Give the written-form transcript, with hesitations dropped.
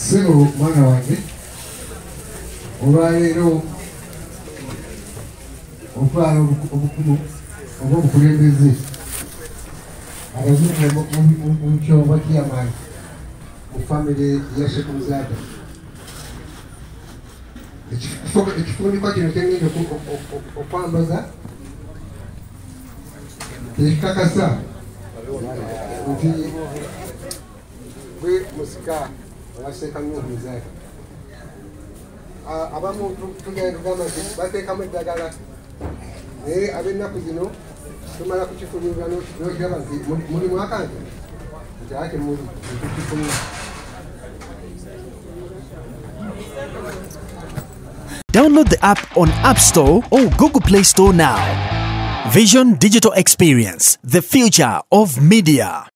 Sebo mwana wange olwaleero okutwala obukumu oba obukulembeze abazungu mu kyombo ky'amaanyi mu famire ya Sheikh Muzaata. Ekifunikwa kino kyengenda okwambaza tekikakasa nti gwe musika owaseekamu Muzaata. Abamu tugenda tugamba nti bateekamu eddagala naye ab'ennaku zino tumala kukifunira n'okiraba nti mulimu akantu nti ate muli tukifunira. Download the app on App Store or Google Play Store now. Vision Digital Experience, the future of media.